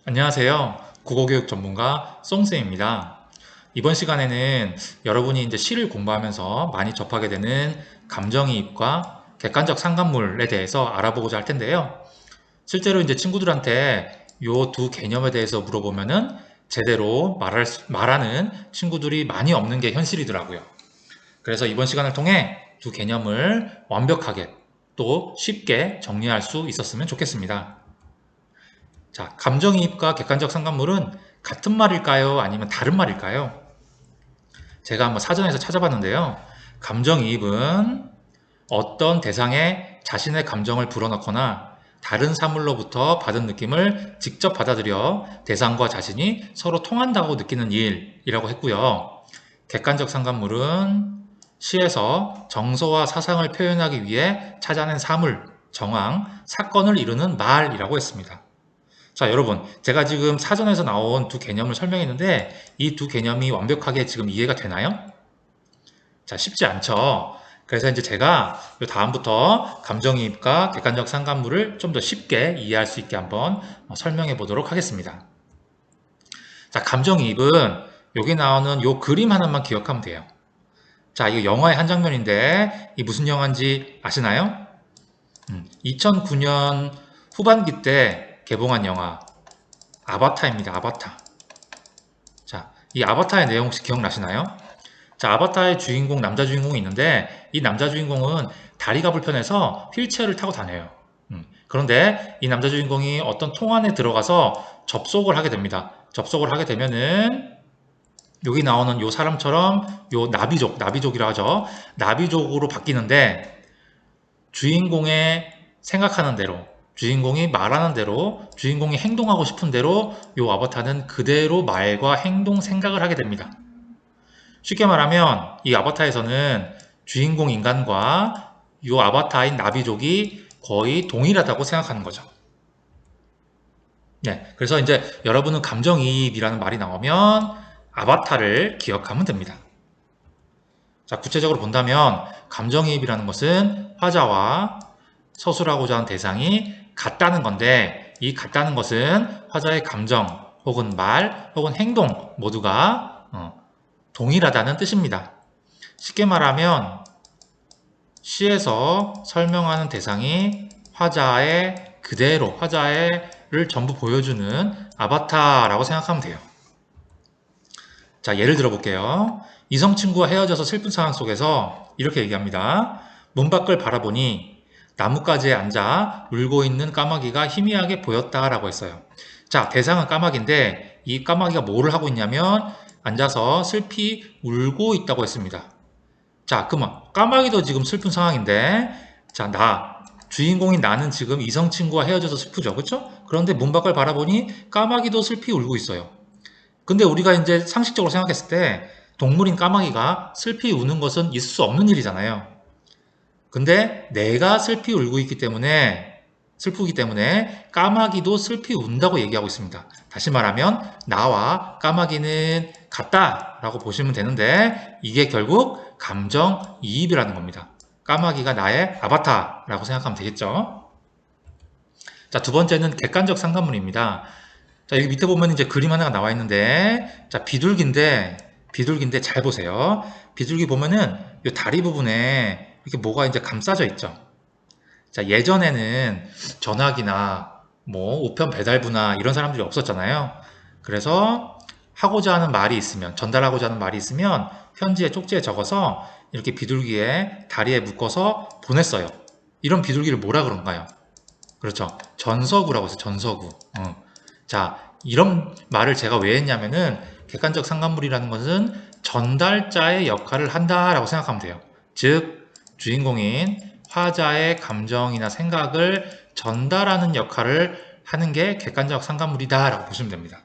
안녕하세요. 국어교육 전문가 송쌤입니다. 이번 시간에는 여러분이 이제 시를 공부하면서 많이 접하게 되는 감정이입과 객관적 상관물에 대해서 알아보고자 할 텐데요. 실제로 이제 친구들한테 요 두 개념에 대해서 물어보면은 제대로 말하는 친구들이 많이 없는 게 현실이더라고요. 그래서 이번 시간을 통해 두 개념을 완벽하게 또 쉽게 정리할 수 있었으면 좋겠습니다. 자, 감정이입과 객관적 상관물은 같은 말일까요? 아니면 다른 말일까요? 제가 한번 사전에서 찾아봤는데요. 감정이입은 어떤 대상에 자신의 감정을 불어넣거나 다른 사물로부터 받은 느낌을 직접 받아들여 대상과 자신이 서로 통한다고 느끼는 일이라고 했고요. 객관적 상관물은 시에서 정서와 사상을 표현하기 위해 찾아낸 사물, 정황, 사건을 이루는 말이라고 했습니다. 자, 여러분, 제가 지금 사전에서 나온 두 개념을 설명했는데 이 두 개념이 완벽하게 지금 이해가 되나요? 자, 쉽지 않죠. 그래서 이제 제가 요 다음부터 감정이입과 객관적 상관물을 좀 더 쉽게 이해할 수 있게 한번 설명해 보도록 하겠습니다. 자, 감정이입은 여기 나오는 요 그림 하나만 기억하면 돼요. 자, 이거 영화의 한 장면인데 이 무슨 영화인지 아시나요? 2009년 후반기 때 개봉한 영화 아바타입니다. 아바타. 자, 이 아바타의 내용 혹시 기억나시나요? 자, 아바타의 주인공, 남자 주인공이 있는데 이 남자 주인공은 다리가 불편해서 휠체어를 타고 다녀요. 그런데 이 남자 주인공이 어떤 통 안에 들어가서 접속을 하게 됩니다. 접속을 하게 되면은 여기 나오는 요 사람처럼 요 나비족이라 하죠. 나비족으로 바뀌는데 주인공의 생각하는 대로, 주인공이 말하는 대로, 주인공이 행동하고 싶은 대로 요 아바타는 그대로 말과 행동, 생각을 하게 됩니다. 쉽게 말하면 이 아바타에서는 주인공 인간과 요 아바타인 나비족이 거의 동일하다고 생각하는 거죠. 네, 그래서 이제 여러분은 감정이입이라는 말이 나오면 아바타를 기억하면 됩니다. 자, 구체적으로 본다면 감정이입이라는 것은 화자와 서술하고자 하는 대상이 같다는 건데 이 같다는 것은 화자의 감정 혹은 말 혹은 행동 모두가 동일하다는 뜻입니다. 쉽게 말하면 시에서 설명하는 대상이 화자의 그대로 화자를 전부 보여주는 아바타라고 생각하면 돼요. 자, 예를 들어 볼게요. 이성 친구와 헤어져서 슬픈 상황 속에서 이렇게 얘기합니다. 문 밖을 바라보니 나뭇가지에 앉아 울고 있는 까마귀가 희미하게 보였다라고 했어요. 자, 대상은 까마귀인데 이 까마귀가 뭐를 하고 있냐면 앉아서 슬피 울고 있다고 했습니다. 자, 그러면 까마귀도 지금 슬픈 상황인데 자, 주인공인 나는 지금 이성 친구와 헤어져서 슬프죠. 그렇죠? 그런데 문 밖을 바라보니 까마귀도 슬피 울고 있어요. 근데 우리가 이제 상식적으로 생각했을 때 동물인 까마귀가 슬피 우는 것은 있을 수 없는 일이잖아요. 근데 내가 슬피 울고 있기 때문에 슬프기 때문에 까마귀도 슬피 운다고 얘기하고 있습니다. 다시 말하면 나와 까마귀는 같다라고 보시면 되는데 이게 결국 감정이입이라는 겁니다. 까마귀가 나의 아바타라고 생각하면 되겠죠. 자, 두 번째는 객관적 상관물입니다. 자, 여기 밑에 보면 이제 그림 하나가 나와 있는데, 자, 비둘기인데 잘 보세요. 비둘기 보면은 이 다리 부분에 이렇게 뭐가 이제 감싸져 있죠. 자, 예전에는 전화기나 뭐 우편 배달부나 이런 사람들이 없었잖아요. 그래서 하고자 하는 말이 있으면, 전달하고자 하는 말이 있으면 편지에 쪽지에 적어서 이렇게 비둘기의 다리에 묶어서 보냈어요. 이런 비둘기를 뭐라 그런가요? 그렇죠. 전서구라고 해서 전서구. 자, 이런 말을 제가 왜 했냐면은 객관적 상관물이라는 것은 전달자의 역할을 한다라고 생각하면 돼요. 즉, 주인공인 화자의 감정이나 생각을 전달하는 역할을 하는 게 객관적 상관물이다라고 보시면 됩니다.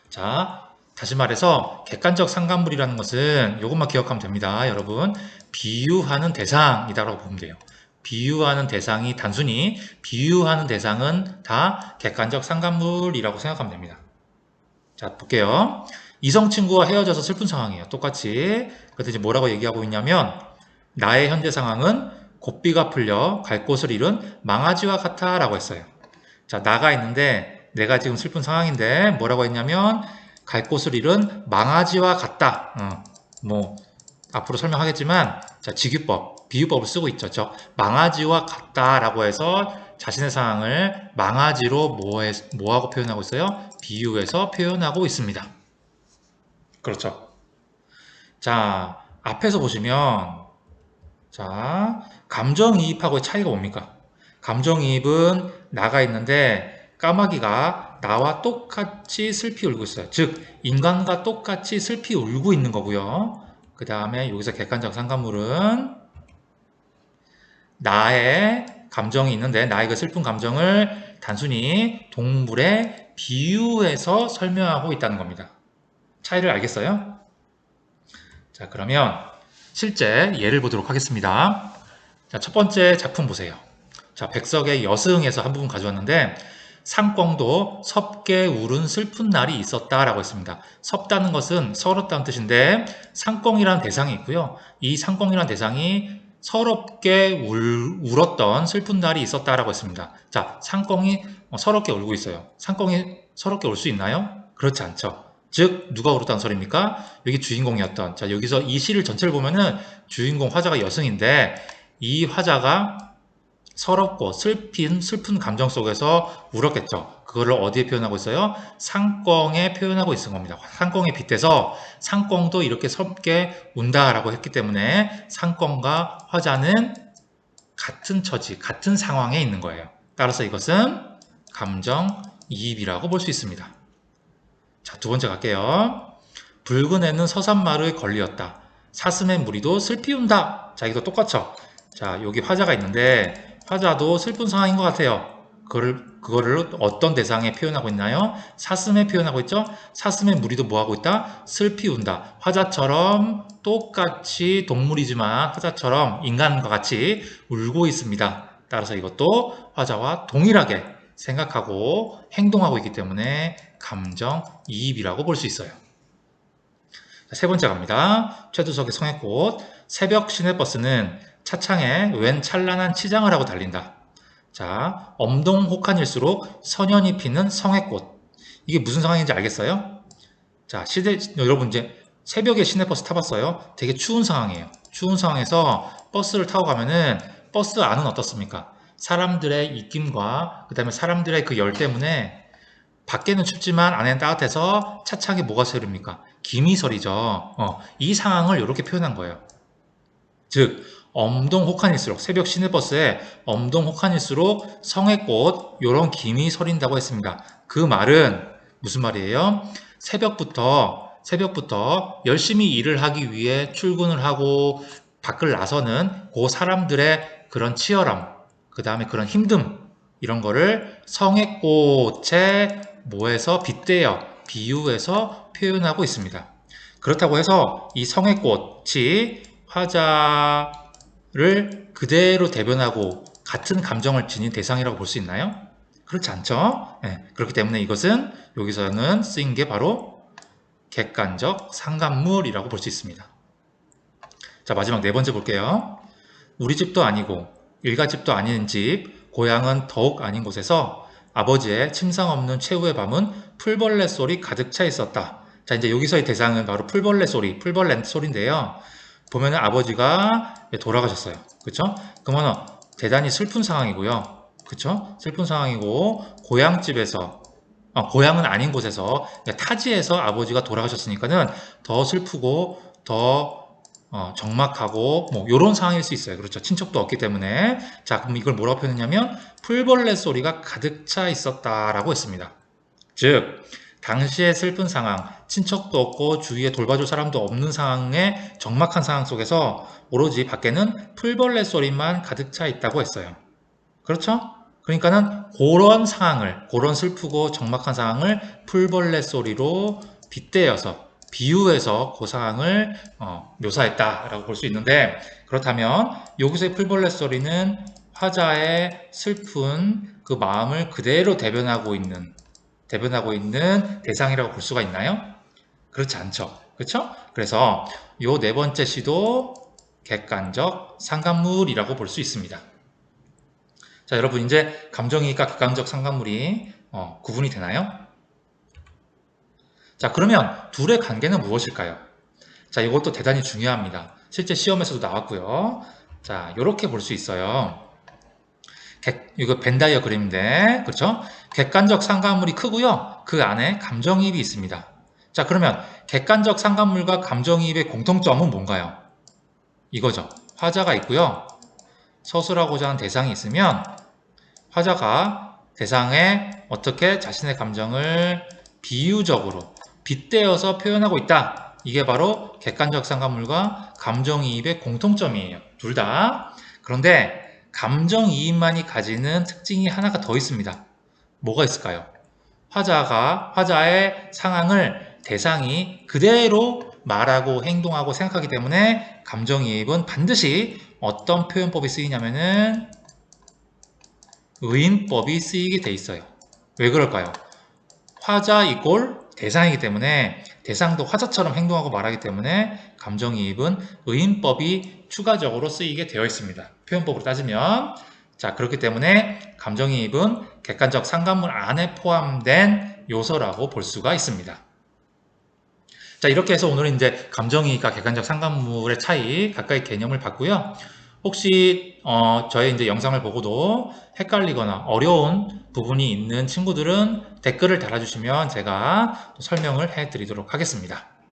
자, 다시 말해서 객관적 상관물이라는 것은 이것만 기억하면 됩니다. 여러분, 비유하는 대상이다라고 보면 돼요. 비유하는 대상이 단순히 비유하는 대상은 다 객관적 상관물이라고 생각하면 됩니다. 자, 볼게요. 이성 친구와 헤어져서 슬픈 상황이에요. 똑같이. 그래서 이제 뭐라고 얘기하고 있냐면 나의 현재 상황은 고삐가 풀려 갈 곳을 잃은 망아지와 같아 라고 했어요. 자, 나가 있는데 내가 지금 슬픈 상황인데 뭐라고 했냐면 갈 곳을 잃은 망아지와 같다. 뭐 앞으로 설명하겠지만 자, 직유법, 비유법을 쓰고 있죠. 망아지와 같다라고 해서 자신의 상황을 망아지로 뭐하고 표현하고 있어요? 비유해서 표현하고 있습니다. 그렇죠. 자, 앞에서 보시면 자, 감정이입하고의 차이가 뭡니까? 감정이입은 나가 있는데 까마귀가 나와 똑같이 슬피 울고 있어요. 즉, 인간과 똑같이 슬피 울고 있는 거고요. 그 다음에 여기서 객관적 상관물은 나의 감정이 있는데 나의 그 슬픈 감정을 단순히 동물에 비유해서 설명하고 있다는 겁니다. 차이를 알겠어요? 자, 그러면 실제 예를 보도록 하겠습니다. 자, 첫 번째 작품 보세요. 자, 백석의 여승에서 한 부분 가져왔는데 상꽁도 섭게 울은 슬픈 날이 있었다라고 했습니다. 섭다는 것은 서럽다는 뜻인데 상꽁이라는 대상이 있고요. 이 상꽁이라는 대상이 서럽게 울었던 슬픈 날이 있었다라고 했습니다. 자, 상꽁이 서럽게 울고 있어요. 상꽁이 서럽게 울 수 있나요? 그렇지 않죠. 즉 누가 울었다는 소리입니까? 여기 주인공이었던 자 여기서 이 시를 전체를 보면은 주인공 화자가 여승인데 이 화자가 서럽고 슬픈 감정 속에서 울었겠죠. 그거를 어디에 표현하고 있어요? 상꽁에 표현하고 있는 겁니다. 상꽁에 빗대서 상꽁도 이렇게 섭게 운다라고 했기 때문에 상꽁과 화자는 같은 처지, 같은 상황에 있는 거예요. 따라서 이것은 감정이입이라고 볼 수 있습니다. 자, 두 번째 갈게요. 붉은 애는 서산마루에 걸리었다. 사슴의 무리도 슬피 운다. 자, 이거 똑같죠? 자, 여기 화자가 있는데 화자도 슬픈 상황인 것 같아요. 그거를 어떤 대상에 표현하고 있나요? 사슴에 표현하고 있죠? 사슴의 무리도 뭐하고 있다? 슬피 운다. 화자처럼 똑같이 동물이지만 화자처럼 인간과 같이 울고 있습니다. 따라서 이것도 화자와 동일하게 생각하고 행동하고 있기 때문에 감정이입이라고 볼 수 있어요. 세 번째 갑니다. 최두석의 성의꽃. 새벽 시내버스는 차창에 웬 찬란한 치장을 하고 달린다. 자, 엄동혹한일수록 선연이 피는 성의꽃. 이게 무슨 상황인지 알겠어요? 자, 여러분 이제 새벽에 시내버스 타봤어요? 되게 추운 상황이에요. 추운 상황에서 버스를 타고 가면은 버스 안은 어떻습니까? 사람들의 입김과 그 다음에 사람들의 그 열 때문에 밖에는 춥지만 안에는 따뜻해서 차창에 뭐가 서립니까? 김이 서리죠. 이 상황을 이렇게 표현한 거예요. 즉 엄동혹한일수록 새벽 시내버스에 엄동혹한일수록 성의꽃 요런 김이 서린다고 했습니다. 그 말은 무슨 말이에요? 새벽부터 열심히 일을 하기 위해 출근을 하고 밖을 나서는 그 사람들의 그런 치열함, 그 다음에 그런 힘듦 이런 거를 성의꽃에 뭐해서 빗대어 비유해서 표현하고 있습니다. 그렇다고 해서 이 성의꽃이 화자를 그대로 대변하고 같은 감정을 지닌 대상이라고 볼 수 있나요? 그렇지 않죠? 네, 그렇기 때문에 이것은 여기서는 쓰인 게 바로 객관적 상관물이라고 볼 수 있습니다. 자, 마지막 네 번째 볼게요. 우리 집도 아니고 일가집도 아닌 집, 고향은 더욱 아닌 곳에서 아버지의 침상 없는 최후의 밤은 풀벌레 소리 가득 차 있었다. 자, 이제 여기서의 대상은 바로 풀벌레 소리인데요. 보면은 아버지가 돌아가셨어요. 그쵸? 그러면 대단히 슬픈 상황이고요. 그쵸? 슬픈 상황이고, 고향은 아닌 곳에서, 타지에서 아버지가 돌아가셨으니까는 더 슬프고, 더 적막하고 뭐 이런 상황일 수 있어요. 그렇죠. 친척도 없기 때문에. 자, 그럼 이걸 뭐라고 표현했냐면 풀벌레 소리가 가득 차 있었다라고 했습니다. 즉 당시의 슬픈 상황, 친척도 없고 주위에 돌봐줄 사람도 없는 상황에 적막한 상황 속에서 오로지 밖에는 풀벌레 소리만 가득 차 있다고 했어요. 그렇죠? 그러니까는 그런 슬프고 적막한 상황을 풀벌레 소리로 빗대어서 비유해서 그 상황을 묘사했다라고 볼 수 있는데 그렇다면 여기서의 풀벌레 소리는 화자의 슬픈 그 마음을 그대로 대변하고 있는 대상이라고 볼 수가 있나요? 그렇지 않죠. 그렇죠? 그래서 요 네 번째 시도 객관적 상관물이라고 볼 수 있습니다. 자, 여러분 이제 감정이입과 객관적 상관물이 구분이 되나요? 자, 그러면 둘의 관계는 무엇일까요? 자, 이것도 대단히 중요합니다. 실제 시험에서도 나왔고요. 자, 이렇게 볼 수 있어요. 이거 벤 다이어그램인데, 그렇죠? 객관적 상관물이 크고요. 그 안에 감정이입이 있습니다. 자, 그러면 객관적 상관물과 감정이입의 공통점은 뭔가요? 이거죠. 화자가 있고요. 서술하고자 하는 대상이 있으면 화자가 대상에 어떻게 자신의 감정을 비유적으로 빗대어서 표현하고 있다. 이게 바로 객관적 상관물과 감정이입의 공통점이에요. 둘 다. 그런데 감정이입만이 가지는 특징이 하나가 더 있습니다. 뭐가 있을까요? 화자의 상황을 대상이 그대로 말하고 행동하고 생각하기 때문에 감정이입은 반드시 어떤 표현법이 쓰이냐면은 의인법이 쓰이게 돼 있어요. 왜 그럴까요? 화자 이꼴 대상이기 때문에 대상도 화자처럼 행동하고 말하기 때문에 감정이입은 의인법이 추가적으로 쓰이게 되어 있습니다. 표현법으로 따지면. 자, 그렇기 때문에 감정이입은 객관적 상관물 안에 포함된 요소라고 볼 수가 있습니다. 자, 이렇게 해서 오늘은 이제 감정이입과 객관적 상관물의 차이 가까이 개념을 봤고요. 혹시 저의 이제 영상을 보고도 헷갈리거나 어려운 부분이 있는 친구들은 댓글을 달아주시면 제가 설명을 해드리도록 하겠습니다.